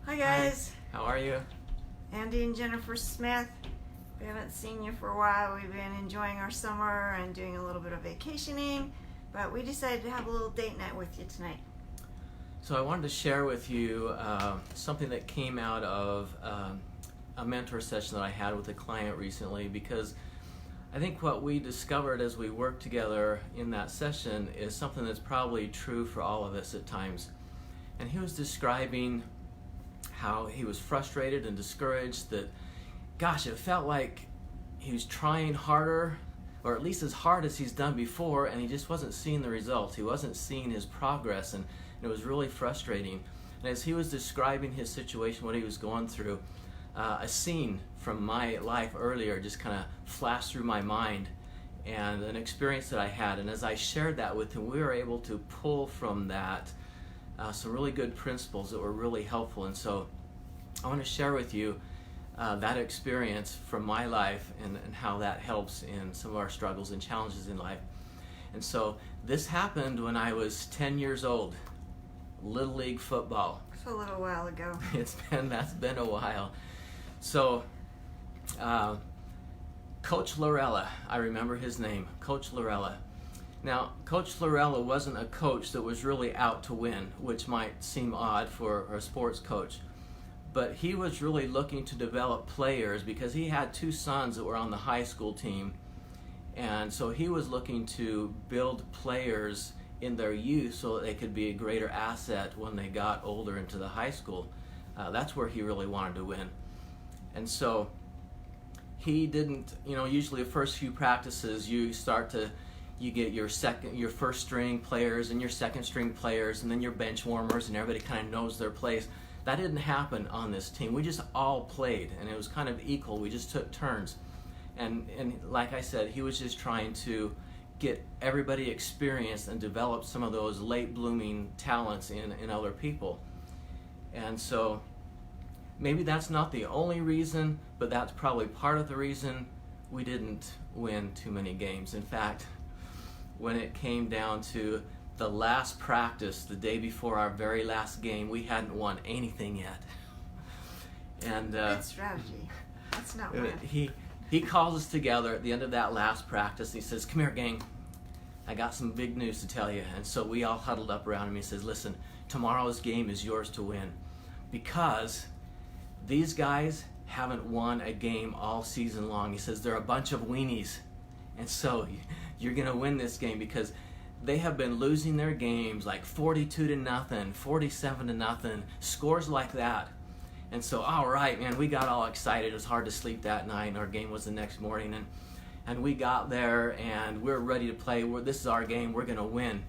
Hi guys, How are you? Andy and Jennifer Smith. We haven't seen you for a while. We've been enjoying our summer and doing a little bit of vacationing, but we decided to have a little date night with you tonight. So I wanted to share with you something that came out of a mentor session that I had with a client recently, because I think what we discovered as we worked together in that session is something that's probably true for all of us at times. And he was describing how he was frustrated and discouraged, that, gosh, it felt like he was trying harder, or at least as hard as he's done before, and he just wasn't seeing the results. He wasn't seeing his progress, and it was really frustrating. And as he was describing his situation, what he was going through, a scene from my life earlier just kind of flashed through my mind, and an experience that I had. And as I shared that with him, we were able to pull from that some really good principles that were really helpful. And so I want to share with you that experience from my life, and how that helps in some of our struggles and challenges in life. And so this happened when I was 10 years old, Little League football. It's a little while ago. That's been a while. So Coach Lorella, I remember his name, Coach Lorella. Now, Coach Lorella wasn't a coach that was really out to win, which might seem odd for a sports coach. But he was really looking to develop players, because he had two sons that were on the high school team. And so he was looking to build players in their youth so that they could be a greater asset when they got older into the high school. That's where he really wanted to win. And so he didn't, usually the first few practices you get your first string players and your second string players, and then your bench warmers, and everybody kind of knows their place. That didn't happen on this team. We just all played, and it was kind of equal. We just took turns. And like I said, he was just trying to get everybody experienced and develop some of those late blooming talents in other people. And so maybe that's not the only reason, but that's probably part of the reason we didn't win too many games. In fact, when it came down to the last practice, the day before our very last game, we hadn't won anything yet. And Good strategy. That's not bad. He calls us together at the end of that last practice. He says, "Come here, gang. I got some big news to tell you." And so we all huddled up around him. He says, "Listen, tomorrow's game is yours to win, because these guys haven't won a game all season long." He says, "They're a bunch of weenies. And so you're going to win this game, because they have been losing their games like 42-0, 47-0, scores like that." And so, all right, man, we got all excited. It was hard to sleep that night, and our game was the next morning. And we got there, and we're ready to play. This is our game. We're going to win.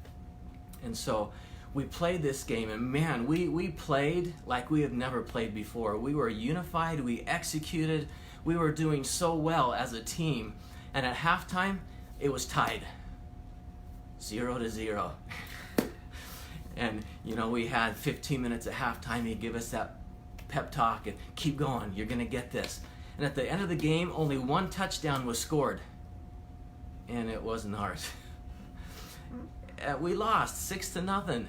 And so we played this game, and man, we played like we have never played before. We were unified. We executed. We were doing so well as a team. And at halftime, it was tied, 0-0. And, we had 15 minutes at halftime. He'd give us that pep talk and keep going. You're going to get this. And at the end of the game, only one touchdown was scored. And it wasn't ours. We lost 6-0.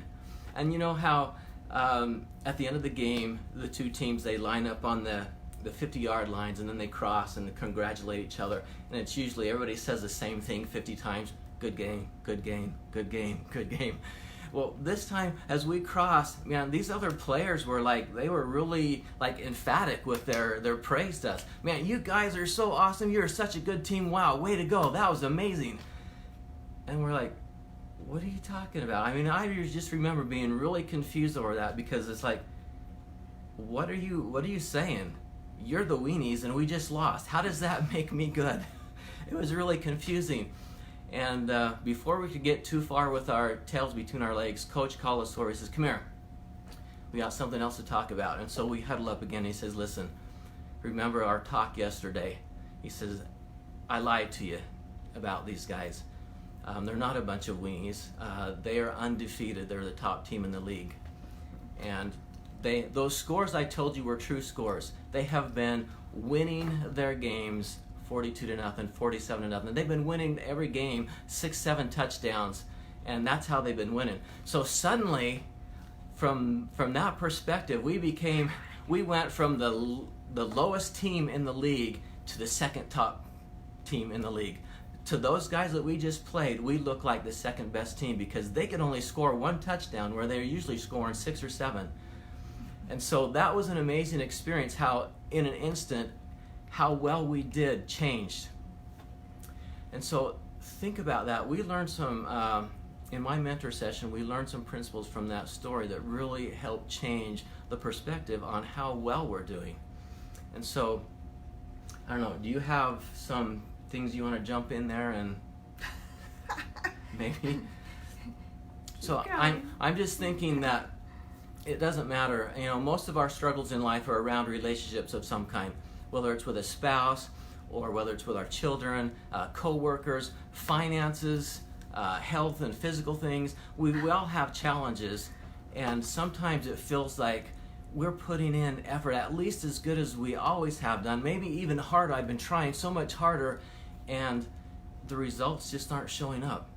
And you know how at the end of the game, the two teams, they line up on the 50-yard lines, and then they cross and they congratulate each other. And it's usually everybody says the same thing 50 times. Good game, good game, good game, good game. Well, this time as we crossed, man, these other players were they were really emphatic with their praise to us. "Man, you guys are so awesome. You're such a good team. Wow, way to go. That was amazing." And we're like, "What are you talking about?" I mean, I just remember being really confused over that, because it's like, what are you saying? You're the weenies and we just lost. How does that make me good? It was really confusing. And before we could get too far with our tails between our legs, Coach called us over. He says, "Come here. We got something else to talk about." And so we huddle up again. He says, "Listen, remember our talk yesterday?" He says, "I lied to you about these guys. They're not a bunch of weenies. They are undefeated. They're the top team in the league. And those scores I told you were true scores. They have been winning their games 42-0, 47-0. They've been winning every game 6-7 touchdowns, and that's how they've been winning." So suddenly, from that perspective, we We went from the lowest team in the league to the second top team in the league. To those guys that we just played, we look like the second best team because they could only score one touchdown where they're usually scoring 6 or 7. And so that was an amazing experience, how in an instant, how well we did changed. And so think about that. We learned some, in my mentor session, we learned some principles from that story that really helped change the perspective on how well we're doing. And so, I don't know, do you have some things you want to jump in there and maybe? So I'm just thinking that it doesn't matter. You know, most of our struggles in life are around relationships of some kind, whether it's with a spouse or whether it's with our children, co-workers, finances, health and physical things. We all have challenges, and sometimes it feels like we're putting in effort at least as good as we always have done, maybe even harder. I've been trying so much harder, and the results just aren't showing up.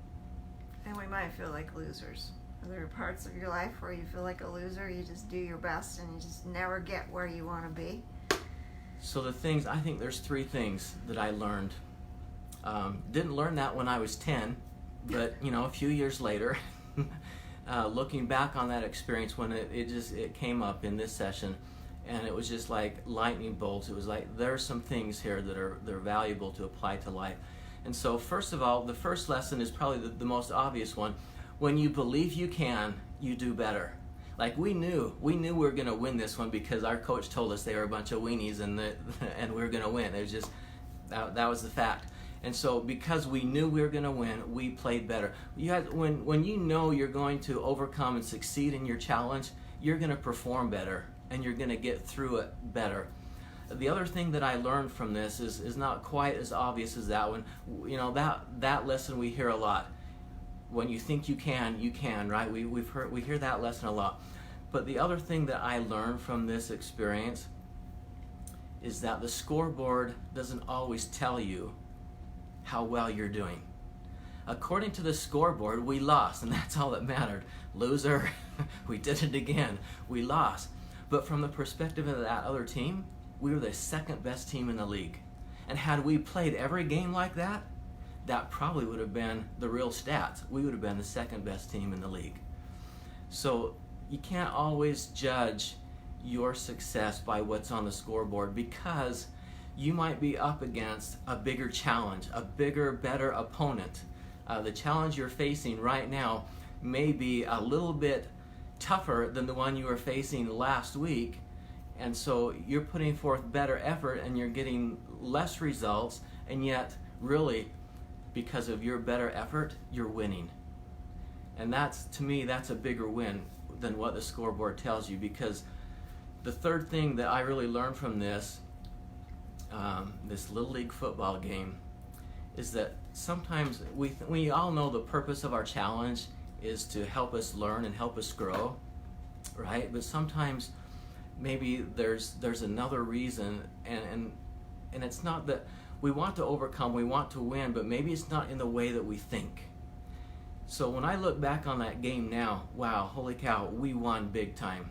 And we might feel like losers. Are there parts of your life where you feel like a loser? You just do your best and you just never get where you want to be? So I think there's 3 things that I learned. Didn't learn that when I was 10, but a few years later, looking back on that experience when it came up in this session, and it was just like lightning bolts. It was like there's some things here that are valuable to apply to life. And so first of all, the first lesson is probably the most obvious one. When you believe you can, you do better. Like we knew we were going to win this one because our coach told us they were a bunch of weenies and we were going to win. It was just that was the fact. And so because we knew we were going to win, we played better. When you know you're going to overcome and succeed in your challenge, you're going to perform better and you're going to get through it better. The other thing that I learned from this is not quite as obvious as that one. That lesson we hear a lot. When you think you can, right? We hear that lesson a lot. But the other thing that I learned from this experience is that the scoreboard doesn't always tell you how well you're doing. According to the scoreboard, we lost, and that's all that mattered. Loser, we did it again, we lost. But from the perspective of that other team, we were the second best team in the league. And had we played every game like that, that probably would have been the real stats. We would have been the second best team in the league. So you can't always judge your success by what's on the scoreboard because you might be up against a bigger challenge, a bigger, better opponent. The challenge you're facing right now may be a little bit tougher than the one you were facing last week, and so you're putting forth better effort and you're getting less results, and yet really because of your better effort, you're winning. And to me, that's a bigger win than what the scoreboard tells you, because the third thing that I really learned from this Little League football game is that sometimes we all know the purpose of our challenge is to help us learn and help us grow, right? But sometimes maybe there's another reason, and it's not that we want to overcome, we want to win, but maybe it's not in the way that we think. So when I look back on that game now, wow, holy cow, we won big time.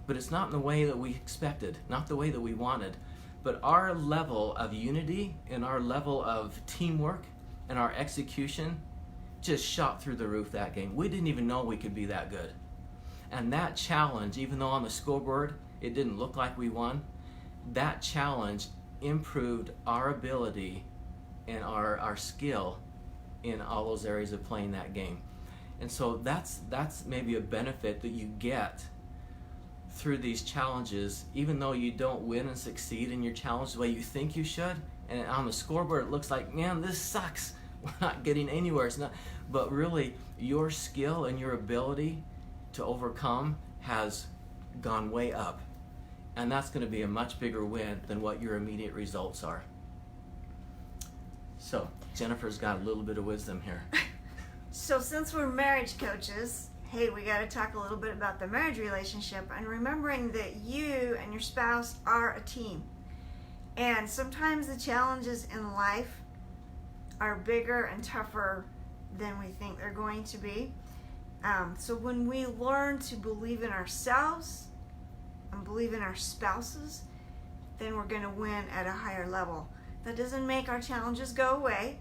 But it's not in the way that we expected, not the way that we wanted. But our level of unity and our level of teamwork and our execution just shot through the roof that game. We didn't even know we could be that good. And that challenge, even though on the scoreboard it didn't look like we won, that challenge improved our ability and our skill in all those areas of playing that game. And so that's maybe a benefit that you get through these challenges, even though you don't win and succeed in your challenge the way you think you should, and on the scoreboard it looks like, man, this sucks, we're not getting anywhere. It's not, but really your skill and your ability to overcome has gone way up, and that's going to be a much bigger win than what your immediate results are. So Jennifer's got a little bit of wisdom here. So since we're marriage coaches, hey, we got to talk a little bit about the marriage relationship and remembering that you and your spouse are a team. And sometimes the challenges in life are bigger and tougher than we think they're going to be. So when we learn to believe in ourselves and believe believe in our spouses, then we're going to win at a higher level. That doesn't make our challenges go away.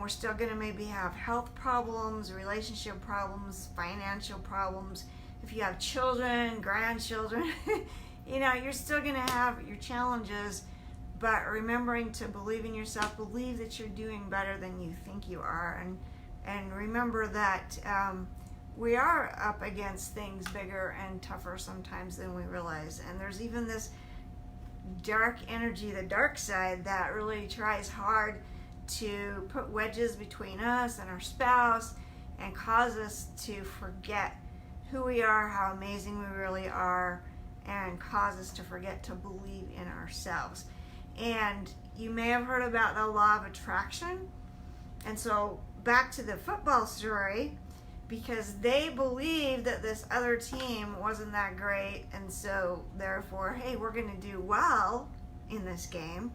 We're still going to maybe have health problems, relationship problems, financial problems. If you have children, grandchildren, you're still going to have your challenges, but remembering to believe in yourself, believe that you're doing better than you think you are, and remember that we are up against things bigger and tougher sometimes than we realize. And there's even this dark energy, the dark side, that really tries hard to put wedges between us and our spouse and cause us to forget who we are, how amazing we really are, and cause us to forget to believe in ourselves. And you may have heard about the law of attraction. And so back to the football story, because they believed that this other team wasn't that great, and so therefore, hey, we're going to do well in this game.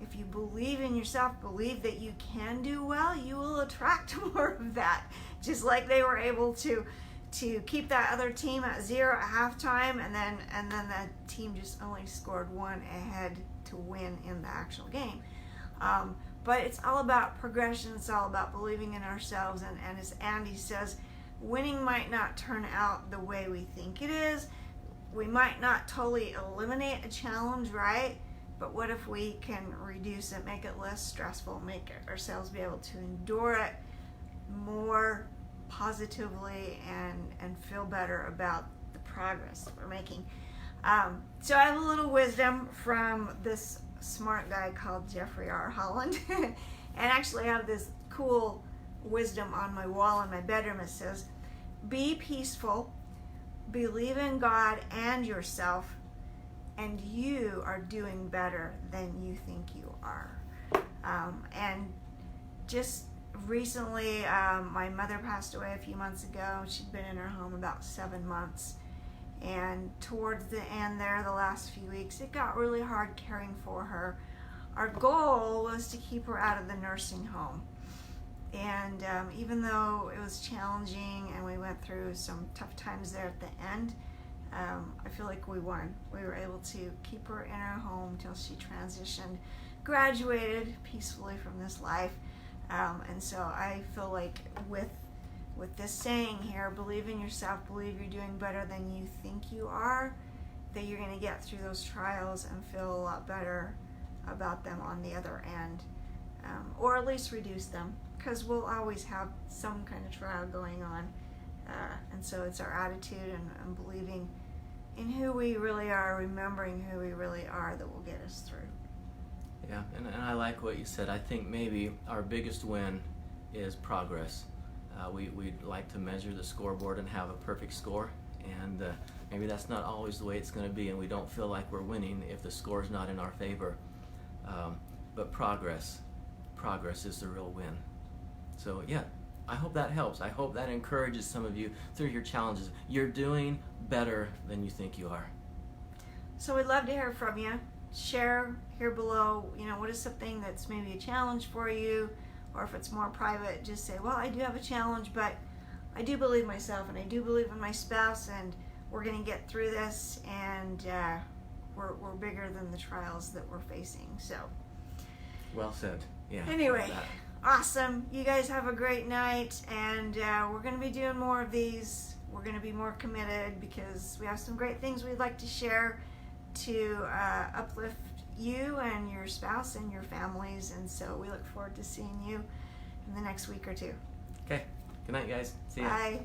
If you believe in yourself, believe that you can do well, you will attract more of that. Just like they were able to keep that other team at 0 at halftime, and then that team just only scored 1 ahead to win in the actual game. But it's all about progression. It's all about believing in ourselves. And as Andy says, winning might not turn out the way we think it is. We might not totally eliminate a challenge, right? But what if we can reduce it, make it less stressful, make ourselves be able to endure it more positively and feel better about the progress that we're making. So I have a little wisdom from this smart guy called Jeffrey R. Holland. And actually I have this cool wisdom on my wall in my bedroom. It says, be peaceful, believe in God and yourself, and you are doing better than you think you are. And just recently, my mother passed away a few months ago. She'd been in her home about 7 months. And towards the end there, the last few weeks, it got really hard caring for her. Our goal was to keep her out of the nursing home. And even though it was challenging and we went through some tough times there at the end, I feel like we won. We were able to keep her in her home till she transitioned, graduated peacefully from this life. And so I feel like with this saying here, believe in yourself, believe you're doing better than you think you are, that you're going to get through those trials and feel a lot better about them on the other end, or at least reduce them, because we'll always have some kind of trial going on. And so it's our attitude and believing in who we really are, remembering who we really are, that will get us through. Yeah, and I like what you said. I think maybe our biggest win is progress. We'd like to measure the scoreboard and have a perfect score, and maybe that's not always the way it's going to be, and we don't feel like we're winning if the score is not in our favor. But progress is the real win. So yeah, I hope that helps. I hope that encourages some of you through your challenges. You're doing better than you think you are. So we'd love to hear from you. Share here below, what is something that's maybe a challenge for you, or if it's more private, just say, well, I do have a challenge, but I do believe in myself and I do believe in my spouse, and we're going to get through this, and we're bigger than the trials that we're facing. So well said. Yeah. Anyway, awesome. You guys have a great night, and we're going to be doing more of these. We're going to be more committed because we have some great things we'd like to share to uplift you and your spouse and your families, and so we look forward to seeing you in the next week or two. Okay. Good night, guys. See ya. Bye.